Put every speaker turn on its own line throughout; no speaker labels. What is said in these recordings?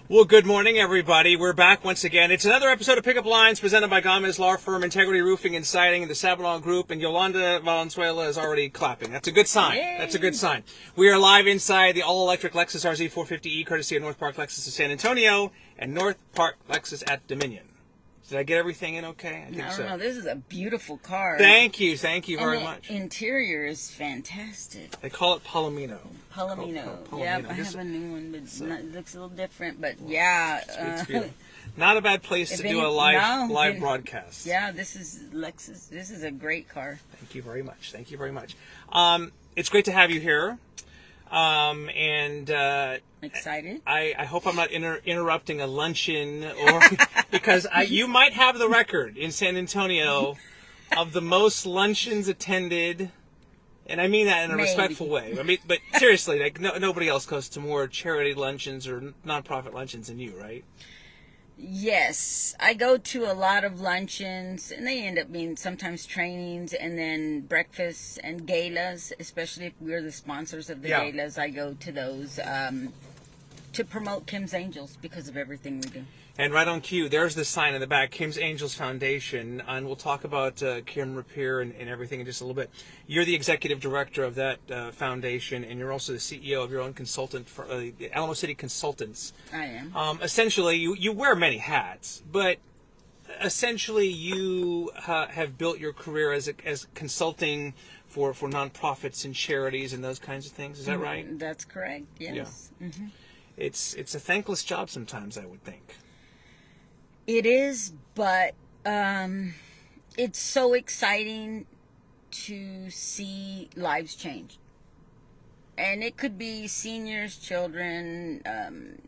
Well, good morning, everybody. We're back once again. It's another episode of Pickup Lines presented by Gomez Law Firm, Integrity Roofing and Siding, and the Sabalon Group, and Yolanda Valenzuela is already clapping. That's a good sign.
Yay.
That's a good sign. We are live inside the all-electric Lexus RZ 450E, courtesy of North Park Lexus of San Antonio and North Park Lexus at Dominion. Did I get everything in okay? I
don't know. This is a beautiful car.
Thank you very much.
The interior is fantastic.
They call it Palomino.
Palomino.
Palomino.
Yeah, I have a new one, but it looks a little different. But yeah,
it's beautiful. Not a bad place to do a live broadcast.
Yeah, this is Lexus. This is a great car.
Thank you very much. Thank you very much. It's great to have you here.
Excited.
I hope I'm not interrupting a luncheon, or because you might have the record in San Antonio of the most luncheons attended, and I mean that in a respectful way. I mean, but seriously, like nobody else goes to more charity luncheons or nonprofit luncheons than you, right?
Yes, I go to a lot of luncheons, and they end up being sometimes trainings and then breakfasts and galas, especially if we're the sponsors of the galas. I go to those to promote Kym's Angels because of everything we do.
And right on cue, there's the sign in the back, Kym's Angels Foundation, and we'll talk about Kym Rapier and everything in just a little bit. You're the executive director of that foundation, and you're also the CEO of your own consultant, for Alamo City Consultants.
I am.
Essentially, you wear many hats, but essentially you have built your career as consulting for nonprofits and charities and those kinds of things. Is that right?
That's correct, yes.
Yeah. Mm-hmm. It's a thankless job sometimes, I would think.
It is, but it's so exciting to see lives change. And it could be seniors, children,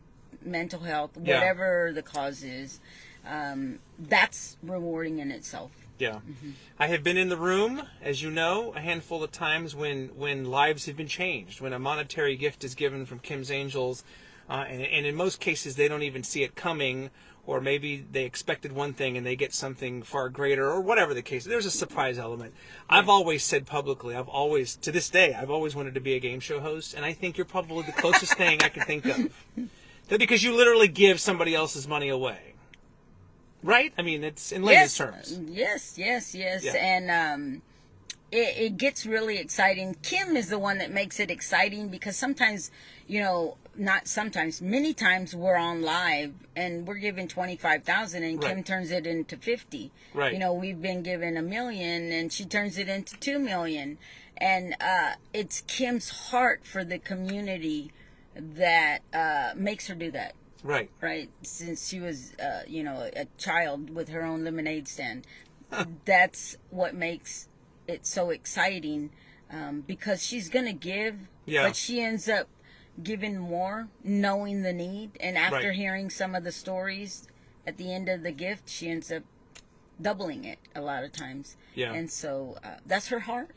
mental health, whatever the cause is. That's rewarding in itself.
Yeah. Mm-hmm. I have been in the room, as you know, a handful of times when lives have been changed, when a monetary gift is given from Kym's Angels, and in most cases they don't even see it coming, or maybe they expected one thing and they get something far greater, or whatever the case. There's a surprise element. I've always said publicly, to this day, I've always wanted to be a game show host, and I think you're probably the closest thing I can think of. Because you literally give somebody else's money away. Right? I mean, it's in layman's terms.
Yes.
Yeah.
And it gets really exciting. Kym is the one that makes it exciting because sometimes, not sometimes, many times we're on live and we're giving 25,000 and Kym turns it into 50.
Right.
We've been given $1 million and she turns it into $2 million. And it's Kym's heart for the community that makes her do that.
Right.
Since she was, a child with her own lemonade stand. That's what makes it so exciting, because she's going to give, but she ends up giving more, knowing the need. And after hearing some of the stories at the end of the gift, she ends up doubling it a lot of times. Yeah. And so that's her heart.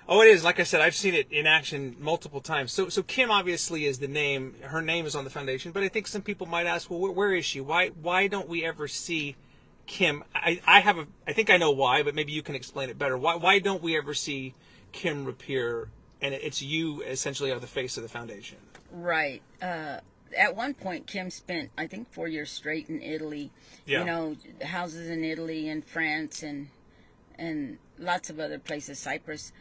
Oh, it is. Like I said, I've seen it in action multiple times. So Kym obviously is the name. Her name is on the foundation. But I think some people might ask, well, where is she? Why don't we ever see Kym? I think I know why, but maybe you can explain it better. Why don't we ever see Kym Rapier? And it's you essentially are the face of the foundation. Right.
At one point, Kym spent, I think, 4 years straight in Italy.
Yeah.
Houses in Italy and France and lots of other places, Cyprus.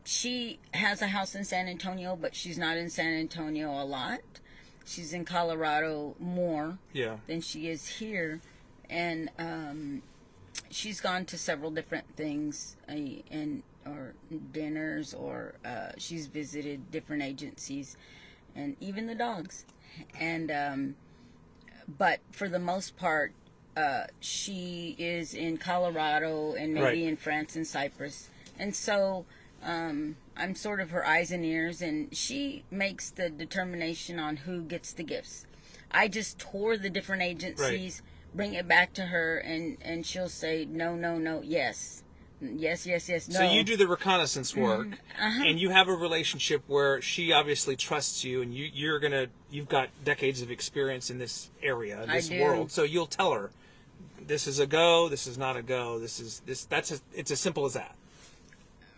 She has a house in San Antonio, but she's not in San Antonio a lot. She's in Colorado more than she is here. And she's gone to several different things or dinners, or she's visited different agencies and even the dogs. And but for the most part, she is in Colorado and maybe in France and Cyprus. And so I'm sort of her eyes and ears, and she makes the determination on who gets the gifts. I just tour the different agencies, bring it back to her, and she'll say, no, yes. Yes, no.
So you do the reconnaissance work, and you have a relationship where she obviously trusts you, and you've got decades of experience in this area, in this world. So you'll tell her, this is a go, this is not a go, it's as simple as that.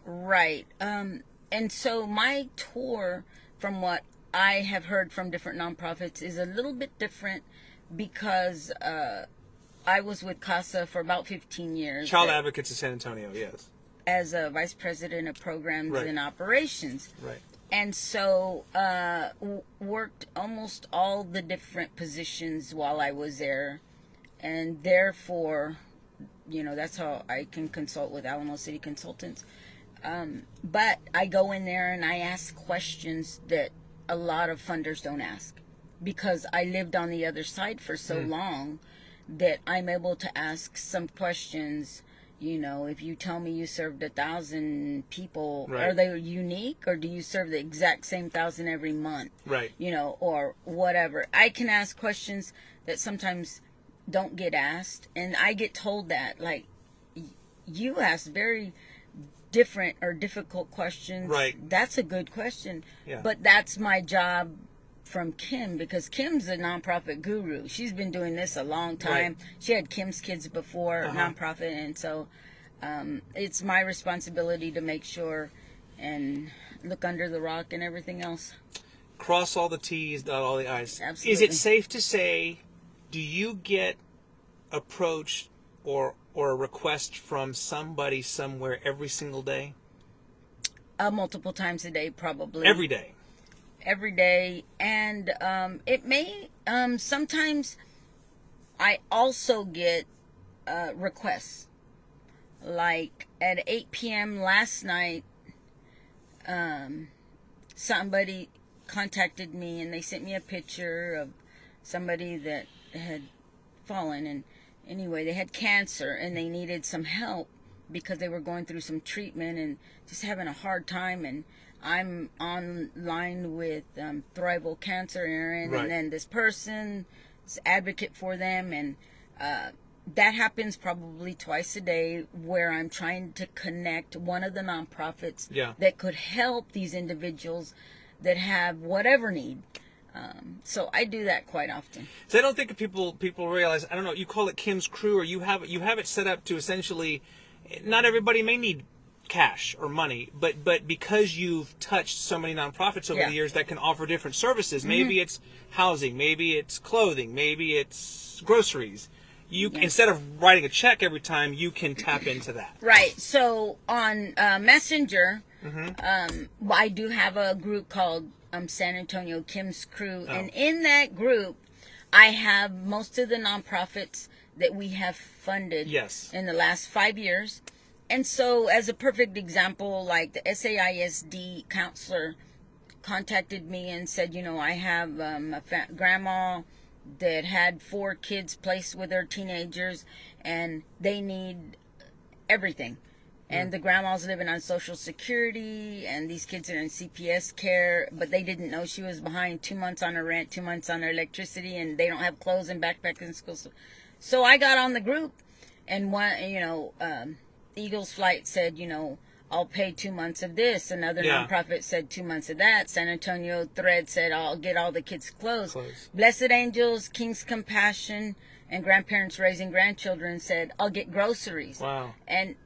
Right. And so my tour, from what I have heard from different nonprofits is a little bit different because I was with CASA for about 15 years.
Child Advocates of San Antonio, yes.
As a vice president of programs and operations.
Right.
And so worked almost all the different positions while I was there. And therefore, you know, that's how I can consult with Alamo City Consultants. But I go in there and I ask questions that a lot of funders don't ask. Because I lived on the other side for so long that I'm able to ask some questions. You know, if you tell me you served 1,000 people, are they unique, or do you serve the exact same 1,000 every month?
Right.
You know, or whatever. I can ask questions that sometimes don't get asked, and I get told that, like, you ask very different or difficult questions.
Right.
That's a good question.
Yeah.
But that's my job from Kym, because Kym's a nonprofit guru. She's been doing this a long time.
Right.
She had Kym's Kids before, nonprofit, and so it's my responsibility to make sure and look under the rock and everything else.
Cross all the T's, dot all the I's.
Absolutely.
Is it safe to say, do you get approached or a request from somebody somewhere every single day?
Multiple times a day, probably.
Every day.
Every day. And it may, sometimes I also get requests. Like at 8 p.m. last night, somebody contacted me and they sent me a picture of somebody that had fallen. And anyway, they had cancer and they needed some help because they were going through some treatment and just having a hard time. And I'm online with Thrival Cancer, Aaron, and then this person is advocate for them, and that happens probably twice a day, where I'm trying to connect one of the nonprofits that could help these individuals that have whatever need. So I do that quite often.
So I don't think people realize, I don't know, you call it Kym's Crew, or you have it set up to essentially, not everybody may need cash or money, but because you've touched so many nonprofits over the years that can offer different services, maybe it's housing, maybe it's clothing, maybe it's groceries. You instead of writing a check every time, you can tap into that. Right.
So on Messenger, I do have a group called San Antonio Kym's Crew, and in that group, I have most of the nonprofits that we have funded in the last 5 years. And so, as a perfect example, like the SAISD counselor contacted me and said, you know, I have a grandma that had 4 kids placed with her teenagers, and they need everything. And the grandma's living on Social Security, and these kids are in CPS care, but they didn't know she was behind 2 months on her rent, 2 months on her electricity, and they don't have clothes and backpacks in school. So I got on the group, and one, you know, Eagles Flight said, you know, I'll pay 2 months of this. Another nonprofit said 2 months of that. San Antonio Thread said, I'll get all the kids clothes. Blessed Angels, King's Compassion, and Grandparents Raising Grandchildren said, I'll get groceries.
Wow.
And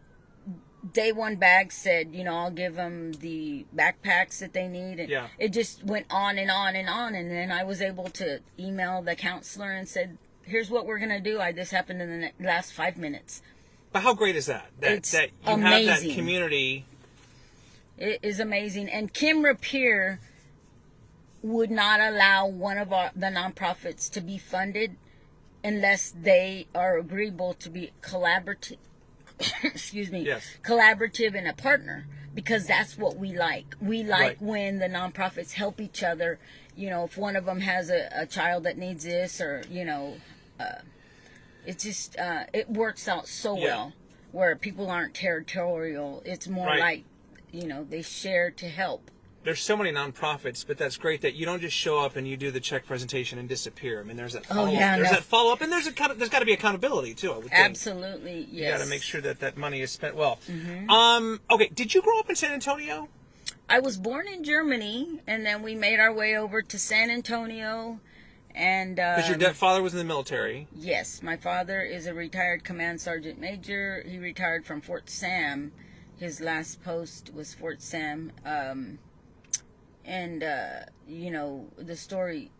Day One Bag said, you know, I'll give them the backpacks that they need. And it just went on and on and on. And then I was able to email the counselor and said, here's what we're going to do. This happened in the last 5 minutes.
But how great is that? That you
amazing.
have that community.
It is amazing. And Kym Rapier would not allow one of the nonprofits to be funded unless they are agreeable to be collaborative. Excuse me. Collaborative and a partner, because that's what we like. We like when the nonprofits help each other. You know, if one of them has a child that needs this, or, you know, it just, it works out so well, where people aren't territorial. It's more like, you know, they share to help.
There's so many nonprofits, but that's great that you don't just show up and you do the check presentation and disappear. I mean, there's that follow-up. There's that follow-up, and there's got to be accountability, too, I would think.
Absolutely, yes.
You got to make sure that money is spent well. Okay, did you grow up in San Antonio?
I was born in Germany, and then we made our way over to San Antonio. And
because your father was in the military.
Yes, my father is a retired command sergeant major. He retired from Fort Sam. His last post was Fort Sam. and you know, the story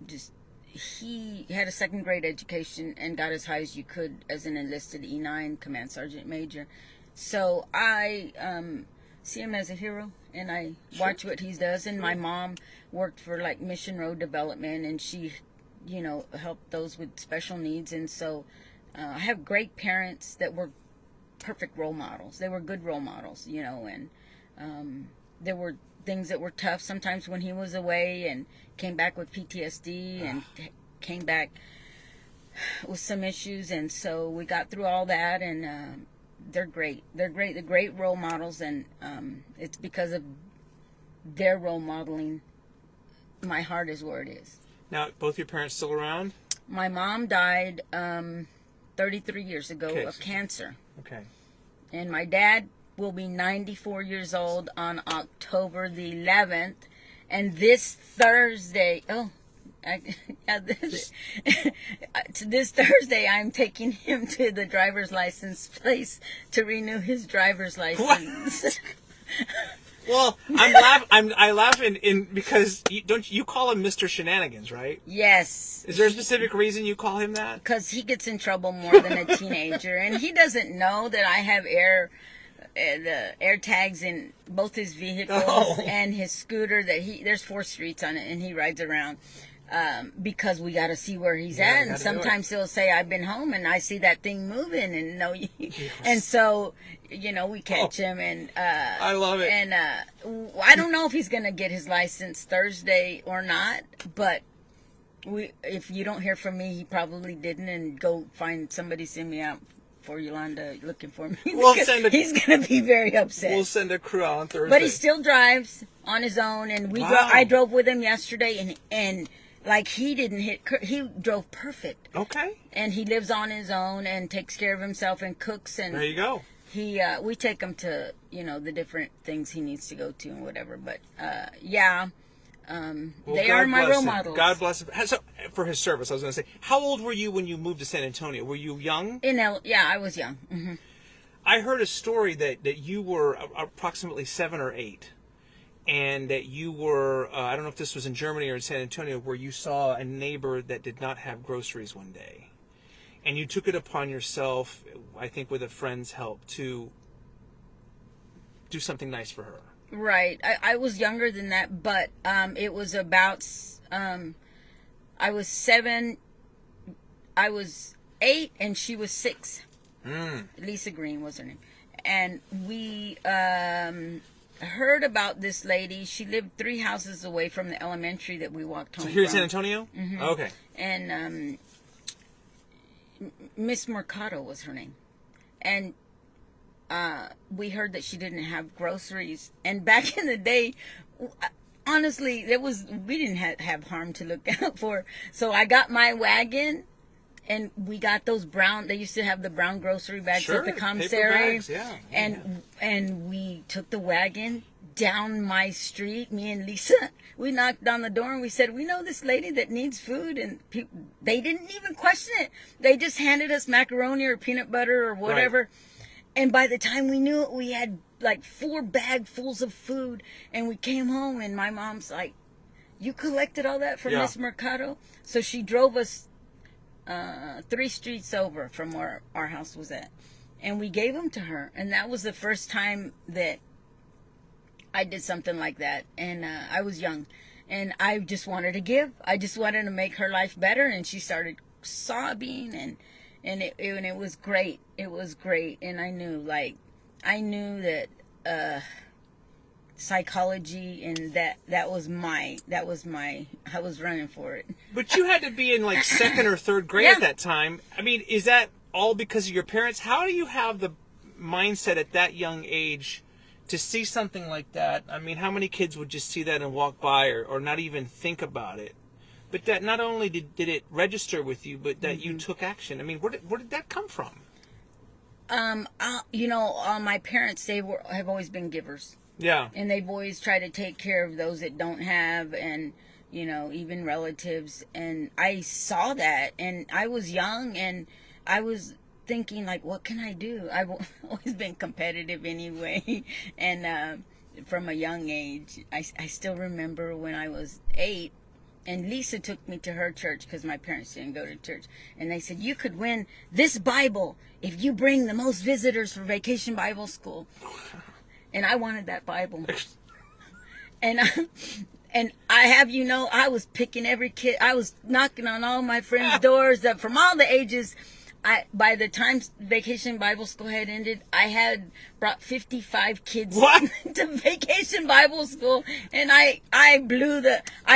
just, he had a second grade education and got as high as you could as an enlisted E9 command sergeant major. So I see him as a hero, and I watch what he does. And my mom worked for like Mission Road Development, and she, you know, helped those with special needs. And so I have great parents that were perfect role models. They were good role models, you know, and there were things that were tough sometimes when he was away and came back with PTSD and came back with some issues. And so we got through all that, and they're great. They're great role models, and it's because of their role modeling my heart is where it is.
Now, both your parents still around?
My mom died 33 years ago of cancer.
Okay.
And my dad will be 94 years old on October the 11th. And this Thursday, this Thursday, I'm taking him to the driver's license place to renew his driver's license.
Well, I laugh in because you call him Mr. Shenanigans, right?
Yes.
Is there a specific reason you call him that?
Because he gets in trouble more than a teenager, and he doesn't know that I have the air tags in both his vehicles and his scooter. There's 4 streets on it, and he rides around because we got to see where he's at. And sometimes he'll say, "I've been home," and I see that thing moving, and and so, you know, we catch him, and
I love it.
And I don't know if he's gonna get his license Thursday or not, but if you don't hear from me, he probably didn't. And go find somebody, send me out for Yolanda looking for me. He's gonna be very upset.
We'll send a crew out on Thursday.
But he still drives on his own, and I drove with him yesterday, and like he drove perfect.
Okay.
And he lives on his own and takes care of himself and cooks, and
there you go.
We take him to, you know, the different things he needs to go to and whatever. But they are my role models.
God bless him. So, for his service, I was going to say, how old were you when you moved to San Antonio? Were you young?
I was young. Mm-hmm.
I heard a story that you were approximately 7 or 8, and that you were, I don't know if this was in Germany or in San Antonio, where you saw a neighbor that did not have groceries one day. And you took it upon yourself, I think with a friend's help, to do something nice for her.
Right. I was younger than that, but it was about, I was 7, I was 8, and she was 6. Lisa Green was her name. And we heard about this lady. She lived 3 houses away from the elementary that we walked home from.
So here in San Antonio?
Mm-hmm.
Oh, okay.
And Miss Mercado was her name. And we heard that she didn't have groceries. And back in the day, honestly, we didn't have harm to look out for. So I got my wagon, and we got those brown, they used to have the brown grocery bags at the commissary. And we took the wagon down my street, me and Lisa. We knocked on the door and we said, "We know this lady that needs food." And they didn't even question it. They just handed us macaroni or peanut butter or whatever. Right. And by the time we knew it, we had like 4 bagfuls of food. And we came home, and my mom's like, "You collected all that from Miss Mercado?" So she drove us 3 streets over from where our house was at. And we gave them to her. And that was the first time that I did something like that. And I was young. And I just wanted to give. I just wanted to make her life better. And she started sobbing. And it was great. It was great. And I knew that psychology, and that was my I was running for it.
But you had to be in like 2nd or 3rd grade at that time. I mean, is that all because of your parents? How do you have the mindset at that young age to see something like that? I mean, how many kids would just see that and walk by or not even think about it? But that not only did it register with you, but that you took action. I mean, where did that come from? My parents, have always been givers. Yeah.
And they've always tried to take care of those that don't have, and, you know, even relatives. And I saw that, and I was young, and I was thinking, like, what can I do? I've always been competitive anyway. And from a young age. I still remember when I was 8, and Lisa took me to her church because my parents didn't go to church. And they said, you could win this Bible if you bring the most visitors for Vacation Bible School. And I wanted that Bible. And I have, I was picking every kid. I was knocking on all my friends' doors that from all the ages. By the time Vacation Bible School had ended, I had brought 55 kids to Vacation Bible School, and I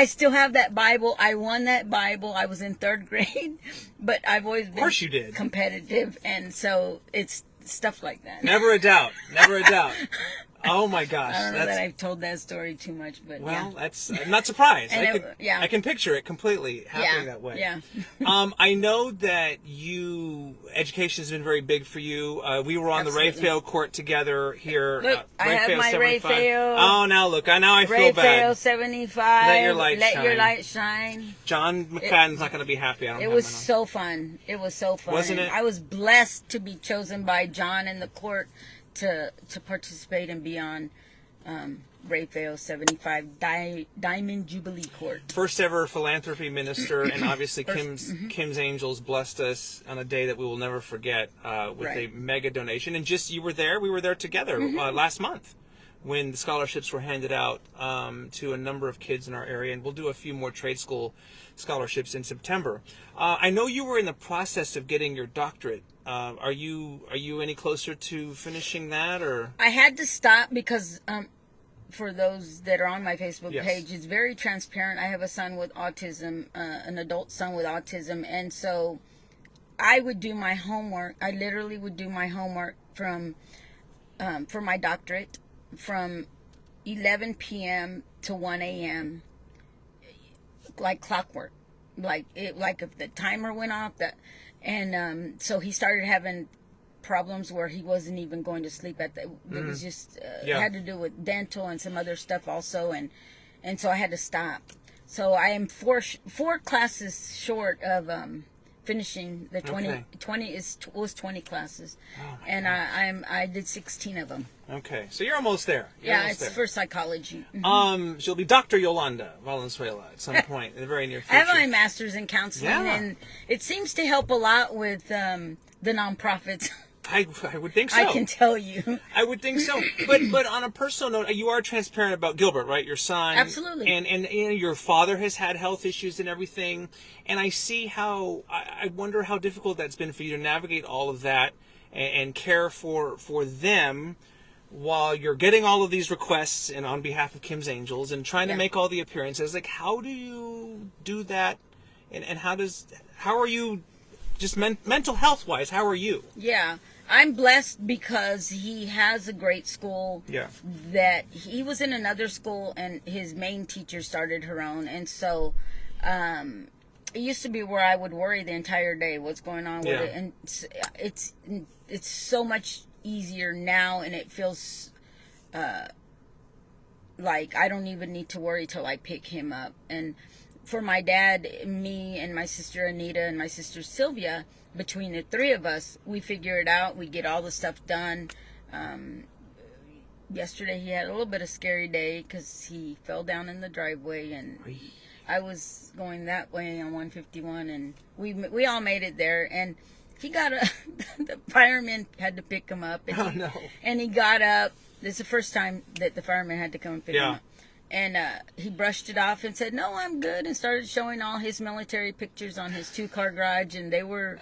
still have that Bible. I won that Bible. I was in 3rd grade, but I've always been,
of course you did,
competitive, and so it's stuff like that.
Never a doubt. Never a doubt. Oh my gosh!
I don't know that I've told that story too much, but
well, that's I'm not surprised.
And
I can picture it completely happening that way.
Yeah.
I know that education has been very big for you. We were on the Raphael court together here.
Look, I have my Raphael.
Oh, now look! Now I feel bad.
Raphael 75.
Let your light shine.
Let your light shine.
John McFadden's not going to be happy.
It was so fun. It was so fun.
Wasn't it?
I was blessed to be chosen by John in the court to participate and be on Raphael 75 Diamond Jubilee Court.
First ever philanthropy minister, and obviously Kym's Angels blessed us on a day that we will never forget with a mega donation. And you were there, we were there together last month when the scholarships were handed out to a number of kids in our area, and we'll do a few more trade school scholarships in September. I know you were in the process of getting your doctorate. Are you any closer to finishing that, or?
I had to stop because for those that are on my Facebook page, it's very transparent. I have a son with autism, an adult son with autism, and so I would do my homework. I literally would do my homework from for my doctorate from 11 p.m. to 1 a.m. like clockwork. Like if the timer went off, so he started having problems where he wasn't even going to sleep it was just had to do with dental and some other stuff also, and so I had to stop. So I am four classes short of finishing the 20 was 20 classes. And I did 16 of them.
Okay, so you're almost there.
It's for psychology.
She'll be Dr. Yolanda Valenzuela at some point in the very near future.
I have my master's in counseling, and it seems to help a lot with the nonprofits.
I would think so.
I can tell you.
I would think so. But on a personal note, you are transparent about Gilbert, right? Your son.
Absolutely.
And your father has had health issues and everything. And I see how, I wonder how difficult that's been for you to navigate all of that and care for them while you're getting all of these requests and on behalf of Kym's Angels and trying to make all the appearances. Like, how do you do that? And how are you just mental health wise? How are you?
Yeah. I'm blessed because he has a great school.
Yeah. That
he was in another school and his main teacher started her own. And so it used to be where I would worry the entire day what's going on with it. And it's so much easier now, and it feels like I don't even need to worry till I pick him up. And for my dad, me, and my sister Anita and my sister Sylvia, between the three of us, we figure it out. We get all the stuff done. Yesterday he had a little bit of scary day because he fell down in the driveway, and I was going that way on 151, and we all made it there. And he got the fireman had to pick him up. And and he got up. This is the first time that the fireman had to come and pick him up. And he brushed it off and said, "No, I'm good," and started showing all his military pictures on his 2-car garage, and they were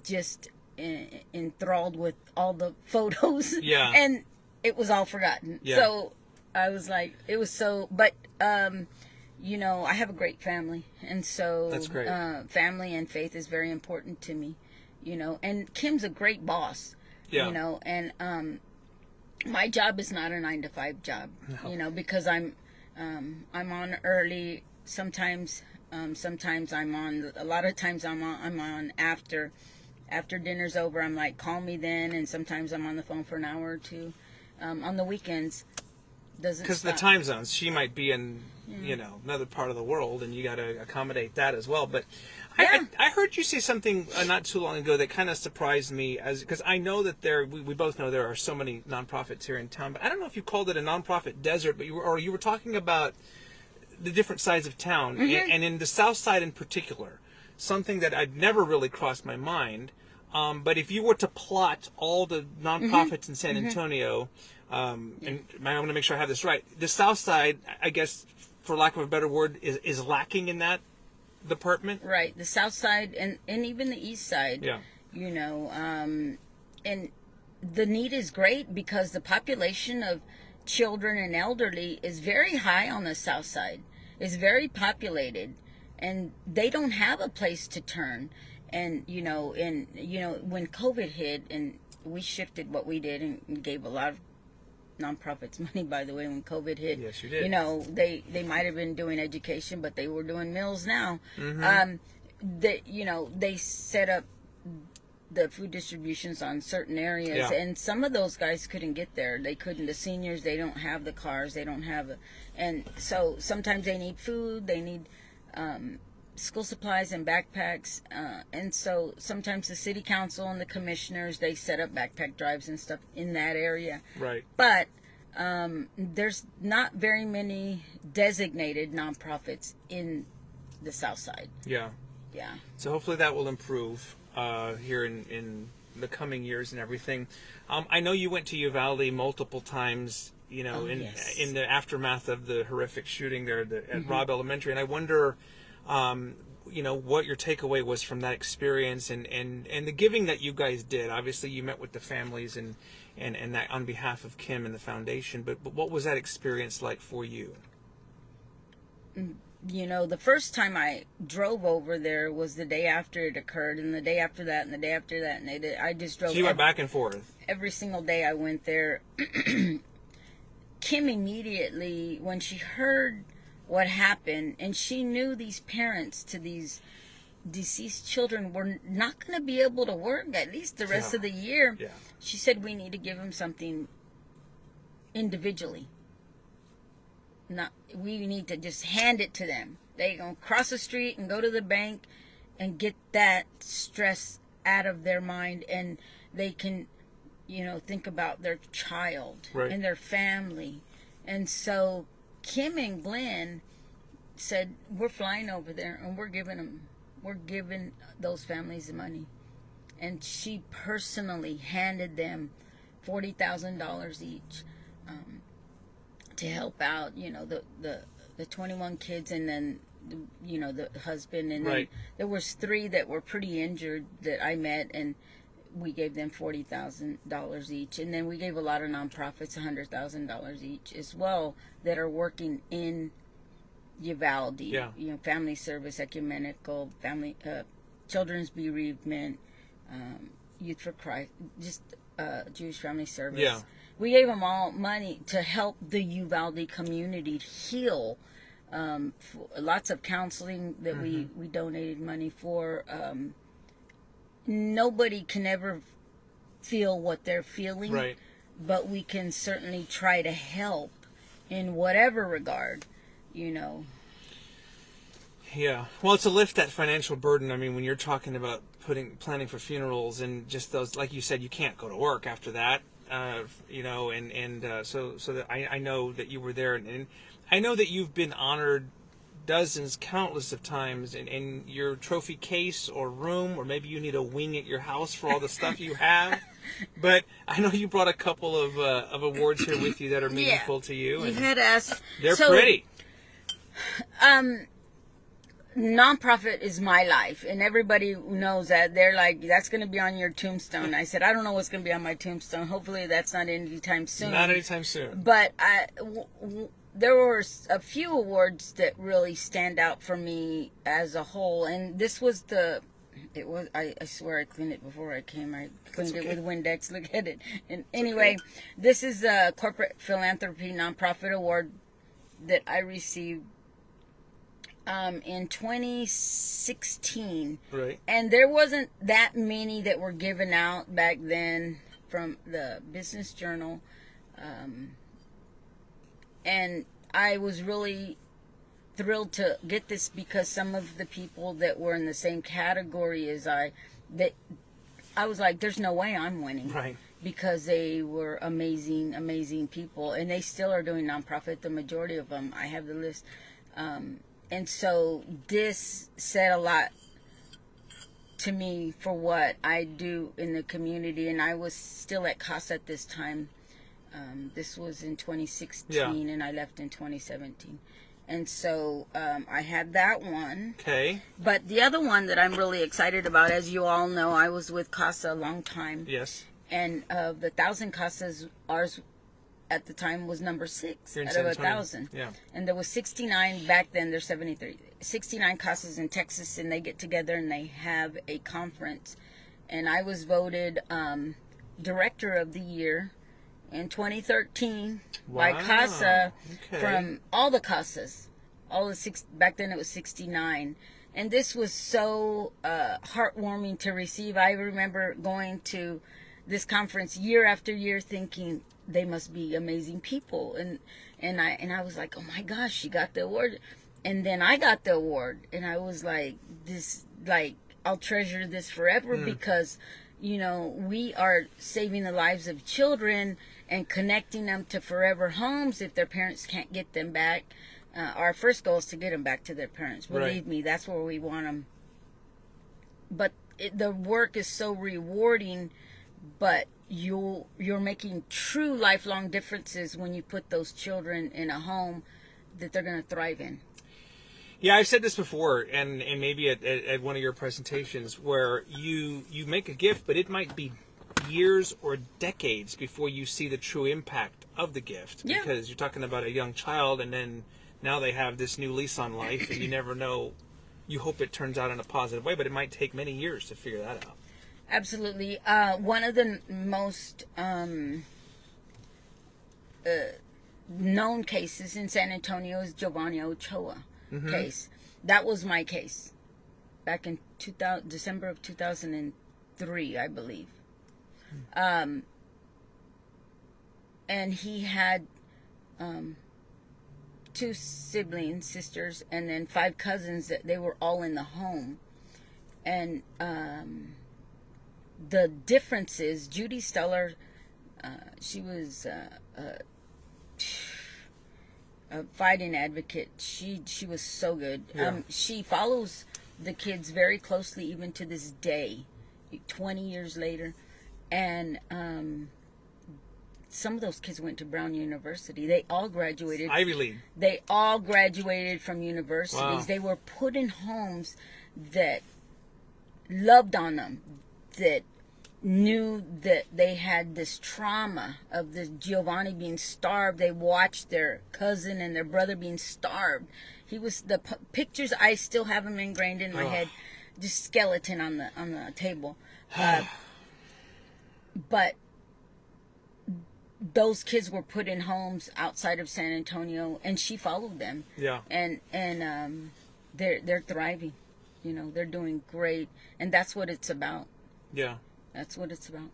just enthralled with all the photos. Yeah. And it was all forgotten. Yeah. So I was like, it was so, but I have a great family, and so
that's great.
Family and faith is very important to me, and Kym's a great boss. Yeah. And my job is not a 9-to-5 job, because I'm on early. Sometimes I'm on. A lot of times I'm on after dinner's over. I'm like, call me then, and sometimes I'm on the phone for an hour or two. On the weekends, doesn't
because the
stop.
time zones, she might be in another part of the world, and you got to accommodate that as well. But I heard you say something not too long ago that kind of surprised me, because I know that we both know there are so many nonprofits here in town, but I don't know if you called it a nonprofit desert, but you were talking about the different sides of town, and in the South Side in particular, something that I'd never really crossed my mind. But if you were to plot all the nonprofits in San Antonio, and I want to make sure I have this right, the South Side, I guess, for lack of a better word, is lacking in that department.
Right, the South Side and even the East Side.
Yeah.
And the need is great because the population of children and elderly is very high on the South Side. It's very populated, and they don't have a place to turn. And when COVID hit, and we shifted what we did and gave a lot of nonprofits money, by the way, when COVID hit.
Yes, you did.
They might have been doing education, but they were doing meals now. They set up the food distributions on certain areas, and some of those guys couldn't get there. They couldn't. The seniors, they don't have the cars, they don't have and so sometimes they need food, they need school supplies and backpacks, and so sometimes the city council and the commissioners, they set up backpack drives and stuff in that area.
Right.
But there's not very many designated nonprofits in the South Side.
Yeah.
Yeah.
So hopefully that will improve here in the coming years and everything. I know you went to Uvalde multiple times, in the aftermath of the horrific shooting there at Robb Elementary, and I wonder what your takeaway was from that experience and the giving that you guys did. Obviously, you met with the families and that on behalf of Kym and the foundation, but what was that experience like for you?
The first time I drove over there was the day after it occurred, and the day after that, and the day after that, and I just drove.
So you went back and forth? Every
single day I went there. Kym immediately, when she heard what happened, and she knew these parents to these deceased children were not going to be able to work at least the rest of the year.
Yeah.
She said, we need to give them something individually. We need to just hand it to them. They gonna cross the street and go to the bank and get that stress out of their mind, and they can, think about their child and their family. And so Kym and Glenn said, we're flying over there and we're giving those families the money. And she personally handed them $40,000 each to help out, the 21 kids, and then the husband, and then there was 3 that were pretty injured that I met, and we gave them $40,000 each. And then we gave a lot of nonprofits $100,000 each as well that are working in Uvalde.
Yeah.
Family Service, Ecumenical, Family, Children's Bereavement, Youth for Christ, just Jewish Family Service.
Yeah.
We gave them all money to help the Uvalde community heal. Lots of counseling that we donated money for. Nobody can ever feel what they're feeling, but we can certainly try to help in whatever regard, Yeah.
Well, it's to lift that financial burden. I mean, when you're talking about planning for funerals and just those, like you said, you can't go to work after that. So that I know that you were there, and I know that you've been honored countless of times in your trophy case or room, or maybe you need a wing at your house for all the stuff you have. But I know you brought a couple of awards here with you that are meaningful to you.
You had asked.
They're pretty.
Nonprofit is my life, and everybody knows that. They're like, that's going to be on your tombstone. I said, I don't know what's going to be on my tombstone. Hopefully that's not anytime soon.
Not anytime soon.
But there were a few awards that really stand out for me as a whole, and this was I swear I cleaned it before I came. I cleaned it with Windex. Look at it. And anyway, this is a Corporate Philanthropy Nonprofit Award that I received in 2016.
Right.
And there wasn't that many that were given out back then from the Business Journal. and I was really thrilled to get this because some of the people that were in the same category as I was like, there's no way I'm winning.
Right.
Because they were amazing, amazing people. And they still are doing nonprofit, the majority of them. I have the list. And so this said a lot to me for what I do in the community. And I was still at CASA at this time. This was in 2016, and I left in 2017. And so I had that one.
Okay.
But the other one that I'm really excited about, as you all know, I was with CASA a long time.
Yes.
And of the 1,000 CASAs, ours at the time was number 6
Here in
out
San
of
Antonio.
1,000.
Yeah.
And there was 69 back then. There's 73. 69 CASAs in Texas, and they get together and they have a conference. And I was voted Director of the Year in 2013 by CASA from all the CASAs. All the back then it was 69. And this was so heartwarming to receive. I remember going to this conference year after year thinking they must be amazing people. And I was like, oh my gosh, she got the award. And then I got the award. And I was like, I'll treasure this forever because, you know, we are saving the lives of children and connecting them to forever homes if their parents can't get them back. Our first goal is to get them back to their parents. Believe me, that's where we want them. But the work is so rewarding, but you're making true lifelong differences when you put those children in a home that they're going to thrive in.
Yeah, I've said this before, and maybe at one of your presentations, where you make a gift, but it might be years or decades before you see the true impact of the gift.
Yeah.
Because you're talking about a young child, and then now they have this new lease on life, and you never know. You hope it turns out in a positive way, but it might take many years to figure that out.
Absolutely. One of the most known cases in San Antonio is Giovanni Ochoa case. That was my case back in December of 2003, I believe. And he had 2 siblings, sisters, and then 5 cousins that they were all in the home. And the difference is Judy Steller, she was a fighting advocate. She was so good.
Yeah.
She follows the kids very closely even to this day, 20 years later. And some of those kids went to Brown University. They all graduated.
Ivy League.
They all graduated from universities.
Wow.
They were put in homes that loved on them, that knew that they had this trauma of this Giovanni being starved. They watched their cousin and their brother being starved. He was the pictures. I still have them ingrained in my head. Just skeleton on the table. But those kids were put in homes outside of San Antonio, and she followed them.
Yeah.
And they're thriving. You know, they're doing great, and that's what it's about.
Yeah.
That's what it's about.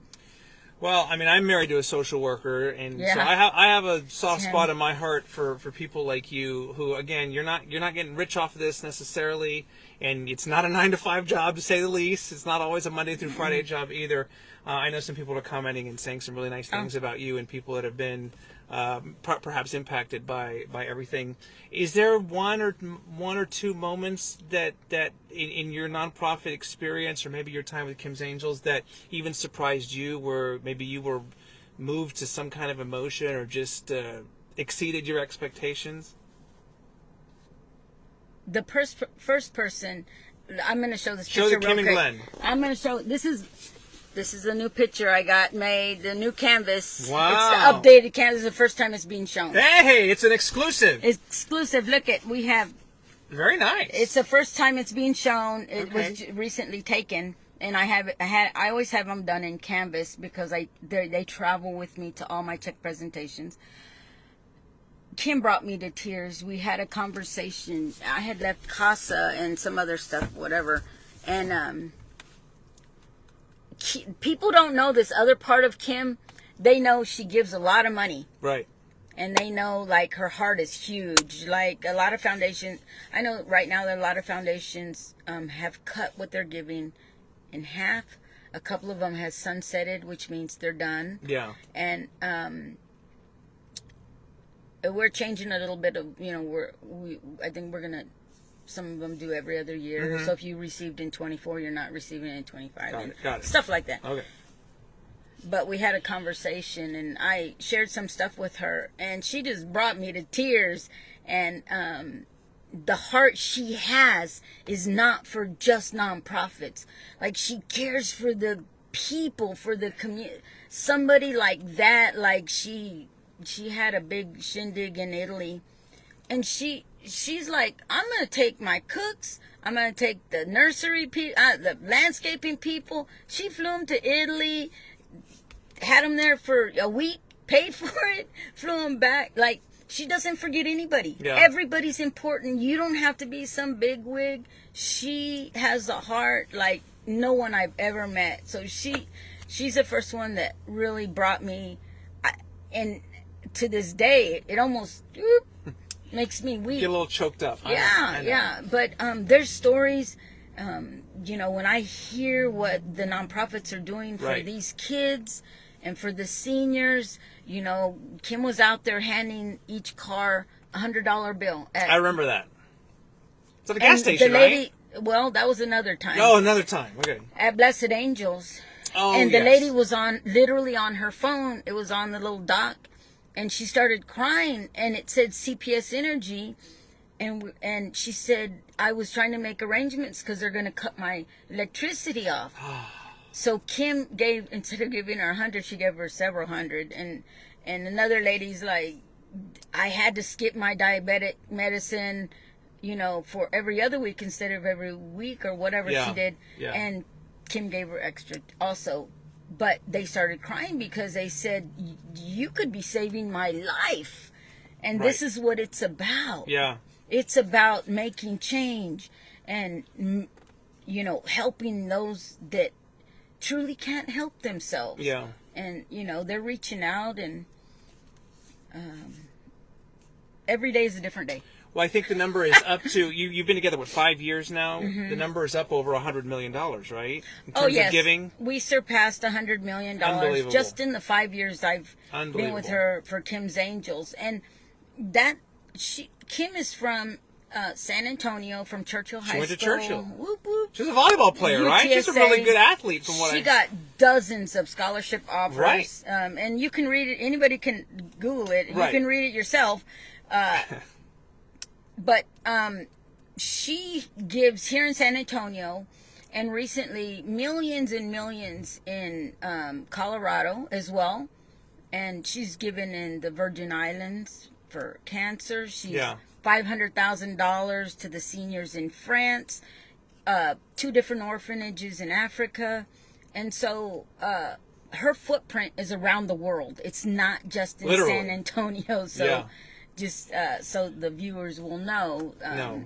Well, I mean, I'm married to a social worker, and
Yeah.
so I have a soft spot in my heart for people like you who, again, you're not getting rich off of this necessarily, and it's not a 9-to-5 job to say the least. It's not always a Monday through Friday job either. I know some people are commenting and saying some really nice things about you and people that have been perhaps impacted by everything. Is there one or two moments that in your nonprofit experience, or maybe your time with Kym's Angels, that even surprised you, where maybe you were moved to some kind of emotion or just exceeded your expectations?
The first person, I'm going to show this
Show
picture
the
real
Kym and
quick.
Glenn.
I'm going to show, this is a new picture I got made, the new canvas.
Wow.
It's the updated canvas, the first time it's being shown.
Hey, it's an exclusive.
It's exclusive. Look at, we have,
Very nice.
it's the first time it's being shown. It
Okay.
was recently taken. And I always have them done in canvas because they travel with me to all my tech presentations. Kym brought me to tears. We had a conversation. I had left CASA and some other stuff, whatever. And people don't know this other part of Kym. They know she gives a lot of money.
Right.
And they know, like, her heart is huge. Like, a lot of foundations, I know right now that a lot of foundations have cut what they're giving in half. A couple of them has sunsetted, which means they're done.
Yeah.
And we're changing a little bit of, I think we're going to, some of them do every other year. So if you received in 24, you're not receiving it in 25.
Got it.
Stuff like that.
Okay.
But we had a conversation, and I shared some stuff with her, and she just brought me to tears. And the heart she has is not for just nonprofits. Like, she cares for the people, for the community. Somebody like that, like she had a big shindig in Italy, and she's like, I'm gonna take my cooks, I'm gonna take the nursery people, the landscaping people. She flew them to Italy, had them there for a week, paid for it, flew them back. Like, she doesn't forget anybody.
Yeah.
Everybody's important. You don't have to be some big wig. She has a heart like no one I've ever met. So she's the first one that really brought me, and to this day, it almost makes me weep.
Get a little choked up.
Yeah, yeah. But there's stories, when I hear what the nonprofits are doing for these kids and for the seniors. Kym was out there handing each car $100 bill.
I remember that. It's at the gas station,
the lady,
right?
Well, that was another time.
Oh, another time. Okay.
At Blessed Angels.
Oh,
and the
yes.
lady was literally on her phone. It was on the little dock. And she started crying, and it said CPS Energy. And she said, I was trying to make arrangements because they're going to cut my electricity off. So Kym gave, instead of giving her 100, she gave her several hundred. And another lady's like, I had to skip my diabetic medicine, for every other week instead of every week or whatever she did.
Yeah.
And Kym gave her extra also. But they started crying because they said, you could be saving my life. And this is what it's about.
Yeah.
It's about making change and, helping those that truly can't help themselves.
Yeah.
And, they're reaching out, and every day is a different day.
Well, I think the number is up to, you've been together, 5 years now? The number is up over $100 million, right? In terms of giving? We
surpassed $100 million just in the 5 years I've been with her for Kym's Angels. And Kym is from San Antonio, from Churchill High School.
She went to Churchill.
Whoop, whoop.
She's a volleyball player, right? She's a really good athlete from what
She got dozens of scholarship offers.
Right.
And you can read it. Anybody can Google it. You can read it yourself. But she gives here in San Antonio, and recently millions and millions in Colorado as well. And she's given in the Virgin Islands for cancer. She's $500,000 to the seniors in France, 2 different orphanages in Africa. And so her footprint is around the world. It's not just in San Antonio. So just so the viewers will know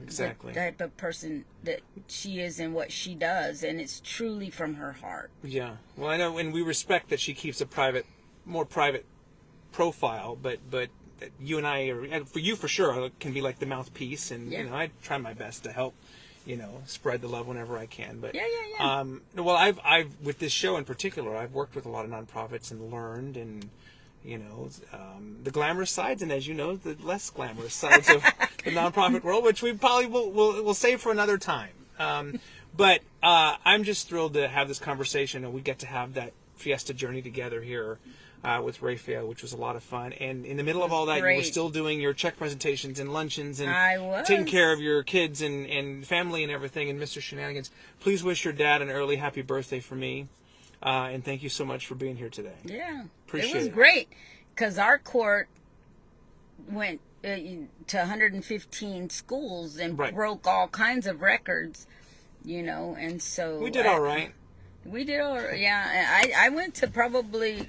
exactly
the type of person that she is and what she does. And it's truly from her heart.
Yeah. Well, I know, and we respect that she keeps a more private profile, but you and I, and for you for sure, can be like the mouthpiece, and I try my best to help, spread the love whenever I can. But well, I've with this show in particular, I've worked with a lot of nonprofits and learned, and the glamorous sides, and as you know, the less glamorous sides of the nonprofit world, which we probably will save for another time. But I'm just thrilled to have this conversation, and we get to have that Fiesta journey together here. With Rafael, which was a lot of fun. And in the middle of all that, you were still doing your check presentations and luncheons and taking care of your kids and family and everything, and Mr. Shenanigans. Please wish your dad an early happy birthday for me. And thank you so much for being here today.
Yeah.
Appreciate it.
It was great because our court went to 115 schools and broke all kinds of records, and so...
We did all right.
We did all right, yeah. I went to probably...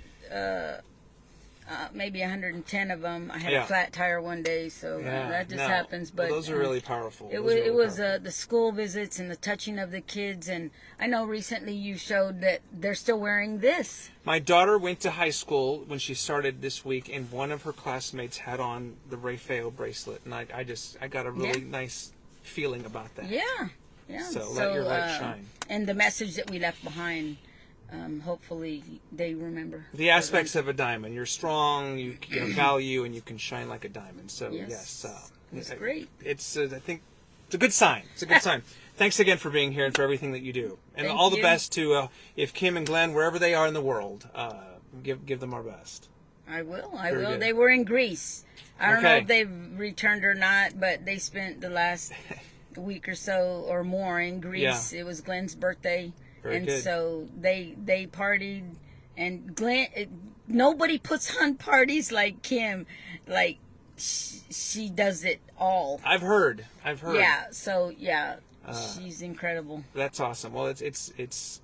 maybe 110 of them. I had
Yeah.
a flat tire one day, so that just happens. But
those are really powerful.
It was the school visits and the touching of the kids, and I know recently you showed that they're still wearing this.
My daughter went to high school when she started this week, and one of her classmates had on the Raphael bracelet, and I got a really nice feeling about that.
Yeah, yeah.
So let your light shine.
And the message that we left behind. Hopefully they remember
the aspects of a diamond. You're strong, you have value, and you can shine like a diamond. So yes,
it's great.
It's I think it's a good sign. It's a good sign. Thanks again for being here and for everything that you do, and
Thank
all
you.
the best to if Kym and Glenn, wherever they are in the world, give them our best.
I will.
Very good.
They were in Greece. I don't know
Okay.
if they've returned or not, but they spent the last week or so or more in Greece.
Yeah.
It was Glenn's birthday.
Very
and
good.
so they partied, and Glenn, nobody puts on parties like Kym. Like she does it all.
I've heard.
Yeah. So she's incredible.
That's awesome. Well, it's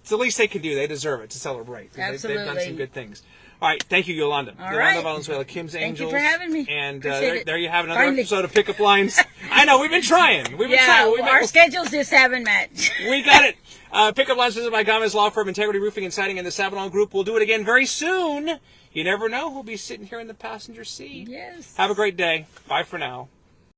the least they can do. They deserve it to celebrate.
Absolutely.
They've done some good things. All right, thank you, Yolanda.
All
Yolanda
right.
Valenzuela, Kym's
Thank
Angels.
you for having me.
And
Appreciate it.
there you have another
Finally.
episode of Pickup Lines. I know, we've been trying. We've been trying.
Our schedules just haven't matched.
We got it. Pickup Lines visited by Gomez Law Firm, Integrity Roofing and Siding, and the Sabaton Group. We'll do it again very soon. You never know who'll be sitting here in the passenger seat.
Yes.
Have a great day. Bye for now.